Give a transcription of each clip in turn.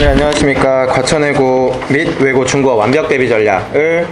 네, 안녕하십니까. 과천외고 및 외고 중국어 완벽 대비 전략을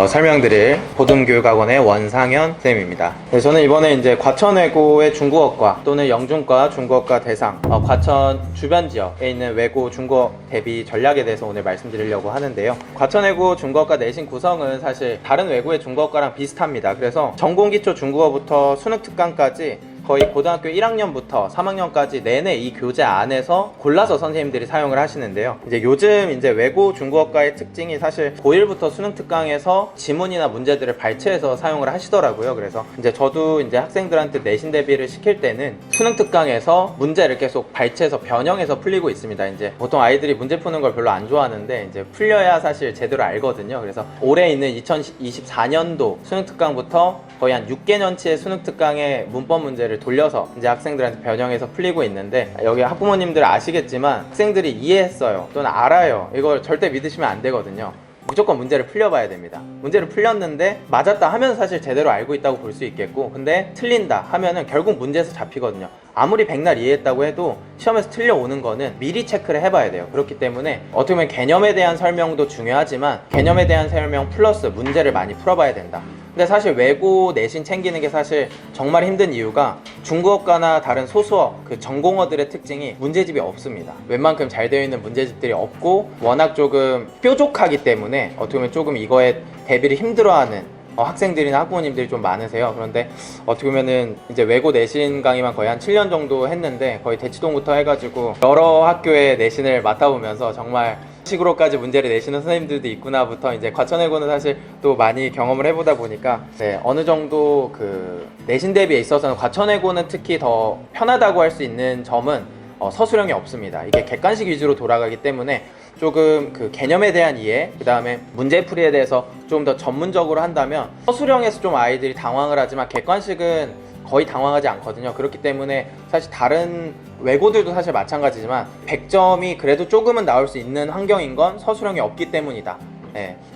설명드릴 보듬교육학원의 원상현 쌤입니다. 네, 저는 이번에 이제 과천외고의 중국어과 또는 영중과 중국어과 대상 과천 주변 지역에 있는 외고 중국어 대비 전략에 대해서 오늘 말씀드리려고 하는데요. 과천외고 중국어과 내신 구성은 사실 다른 외고의 중국어과랑 비슷합니다. 그래서 전공기초 중국어부터 수능특강까지 거의 고등학교 1학년부터 3학년까지 내내 이 교재 안에서 골라서 선생님들이 사용을 하시는데요. 이제 요즘 이제 외고 중국어과의 특징이 사실 고1부터 수능 특강에서 지문이나 문제들을 발췌해서 사용을 하시더라고요. 그래서 이제 저도 이제 학생들한테 내신 대비를 시킬 때는 수능 특강에서 문제를 계속 발췌해서 변형해서 풀리고 있습니다. 이제 보통 아이들이 문제 푸는 걸 별로 안 좋아하는데 이제 풀려야 사실 제대로 알거든요. 그래서 올해 있는 2024년도 수능 특강부터 거의 한 6개년치의 수능 특강의 문법 문제를 돌려서 이제 학생들한테 변형해서 풀리고 있는데, 여기 학부모님들 아시겠지만 학생들이 이해했어요 또는 알아요, 이걸 절대 믿으시면 안 되거든요. 무조건 문제를 풀려봐야 됩니다. 문제를 풀렸는데 맞았다 하면 사실 제대로 알고 있다고 볼 수 있겠고, 근데 틀린다 하면은 결국 문제에서 잡히거든요. 아무리 백날 이해했다고 해도 시험에서 틀려오는 거는 미리 체크를 해봐야 돼요. 그렇기 때문에 어떻게 보면 개념에 대한 설명도 중요하지만 개념에 대한 설명 플러스 문제를 많이 풀어봐야 된다. 근데 사실 외고 내신 챙기는 게 사실 정말 힘든 이유가 중국어과나 다른 소수어 그 전공어들의 특징이 문제집이 없습니다. 웬만큼 잘 되어 있는 문제집들이 없고 워낙 조금 뾰족하기 때문에 어떻게 보면 조금 이거에 대비를 힘들어하는 학생들이나 학부모님들이 좀 많으세요. 그런데 어떻게 보면은 이제 외고 내신 강의만 거의 한 7년 정도 했는데 거의 대치동부터 해가지고 여러 학교의 내신을 맡아보면서 정말 식으로까지 문제를 내시는 선생님들도 있구나부터 이제 과천외고는 사실 또 많이 경험을 해보다 보니까 어느 정도 그 내신 대비에 있어서는 과천외고는 특히 더 편하다고 할 수 있는 점은 서술형이 없습니다. 이게 객관식 위주로 돌아가기 때문에 조금 그 개념에 대한 이해, 그 다음에 문제풀이에 대해서 좀 더 전문적으로 한다면 서술형에서 좀 아이들이 당황을 하지만 객관식은 거의 당황하지 않거든요. 그렇기 때문에 사실 다른 외고들도 사실 마찬가지지만 100점이 그래도 조금은 나올 수 있는 환경인 건 서술형이 없기 때문이다.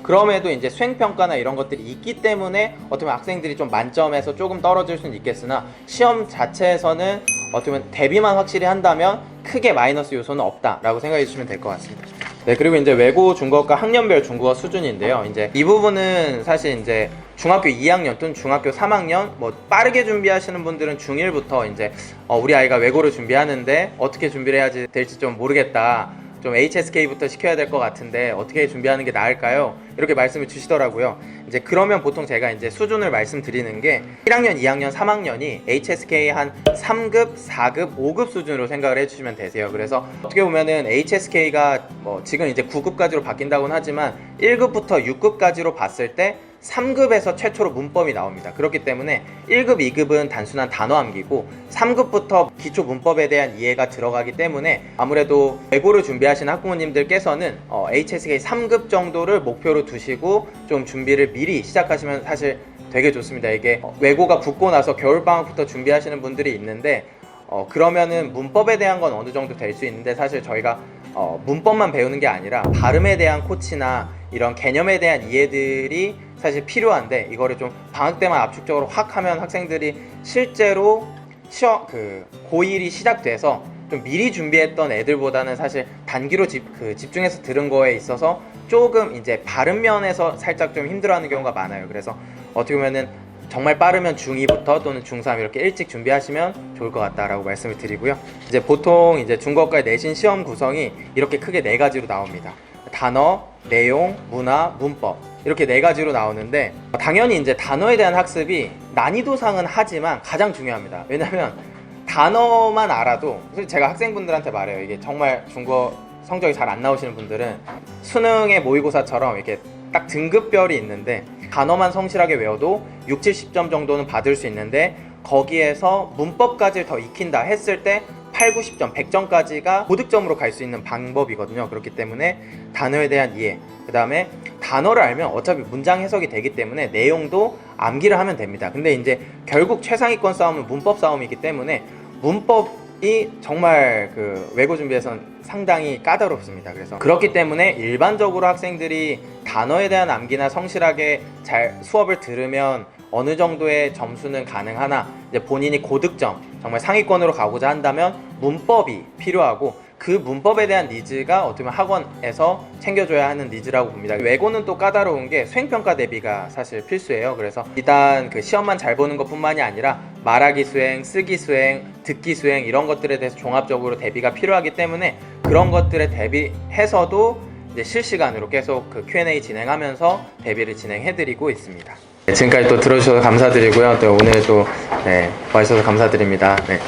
그럼에도 이제 수행평가나 이런 것들이 있기 때문에 어떻게 보면 학생들이 좀 만점에서 조금 떨어질 수는 있겠으나 시험 자체에서는 어떻게 보면 대비만 확실히 한다면 크게 마이너스 요소는 없다라고 생각해 주시면 될 것 같습니다. 그리고 이제 외고 중국어과 학년별 중국어 수준인데요. 이제 이 부분은 사실 이제 중학교 2학년 또는 중학교 3학년 뭐 빠르게 준비하시는 분들은 중1부터 이제 우리 아이가 외고를 준비하는데 어떻게 준비를 해야 될지 좀 모르겠다, 좀 HSK부터 시켜야 될 것 같은데 어떻게 준비하는 게 나을까요? 이렇게 말씀을 주시더라고요. 이제 그러면 보통 제가 이제 수준을 말씀드리는 게 1학년, 2학년, 3학년이 HSK 한 3급, 4급, 5급 수준으로 생각을 해주시면 되세요. 그래서 어떻게 보면은 HSK가 뭐 지금 이제 9급까지로 바뀐다고는 하지만 1급부터 6급까지로 봤을 때 3급에서 최초로 문법이 나옵니다. 그렇기 때문에 1급, 2급은 단순한 단어 암기고 3급부터 기초 문법에 대한 이해가 들어가기 때문에 아무래도 외고를 준비하시는 학부모님들께서는 HSK 3급 정도를 목표로 두시고 좀 준비를 미리 시작하시면 사실 되게 좋습니다. 이게 외고가 붙고 나서 겨울방학부터 준비하시는 분들이 있는데 그러면은 문법에 대한 건 어느 정도 될 수 있는데 사실 저희가 문법만 배우는 게 아니라 발음에 대한 코치나 이런 개념에 대한 이해들이 사실 필요한데 이거를 좀 방학 때만 압축적으로 확 하면 학생들이 실제로 고1이 시작돼서 좀 미리 준비했던 애들보다는 사실 단기로 집중해서 들은 거에 있어서 조금 이제 발음 면에서 살짝 좀 힘들어하는 경우가 많아요. 그래서 어떻게 보면은 정말 빠르면 중2부터 또는 중3 이렇게 일찍 준비하시면 좋을 것 같다라고 말씀을 드리고요. 이제 보통 이제 중국어과의 내신 시험 구성이 이렇게 크게 4가지로 나옵니다. 단어, 내용, 문화, 문법 이렇게 4가지로 나오는데 당연히 이제 단어에 대한 학습이 난이도상은 하지만 가장 중요합니다. 왜냐면 단어만 알아도, 제가 학생분들한테 말해요. 이게 정말 중국어 성적이 잘 안 나오시는 분들은 수능의 모의고사처럼 이렇게 딱 등급별이 있는데 단어만 성실하게 외워도 6, 70점 정도는 받을 수 있는데 거기에서 문법까지 더 익힌다 했을 때 8, 90점, 100점까지가 고득점으로 갈 수 있는 방법이거든요. 그렇기 때문에 단어에 대한 이해, 그 다음에 단어를 알면 어차피 문장 해석이 되기 때문에 내용도 암기를 하면 됩니다. 근데 이제 결국 최상위권 싸움은 문법 싸움이기 때문에 문법이 정말 그 외고 준비에선 상당히 까다롭습니다. 그래서 그렇기 때문에 일반적으로 학생들이 단어에 대한 암기나 성실하게 잘 수업을 들으면 어느 정도의 점수는 가능하나 이제 본인이 고득점, 정말 상위권으로 가고자 한다면 문법이 필요하고, 그 문법에 대한 니즈가 어떻게 보면 학원에서 챙겨줘야 하는 니즈라고 봅니다. 외고는 또 까다로운 게 수행평가 대비가 사실 필수예요. 그래서 일단 그 시험만 잘 보는 것뿐만이 아니라 말하기 수행, 쓰기 수행, 듣기 수행 이런 것들에 대해서 종합적으로 대비가 필요하기 때문에 그런 것들에 대비해서도 이제 실시간으로 계속 그 Q&A 진행하면서 대비를 진행해드리고 있습니다. 네, 지금까지 또 들어주셔서 감사드리고요. 또 오늘 또 와주셔서 감사드립니다. 네.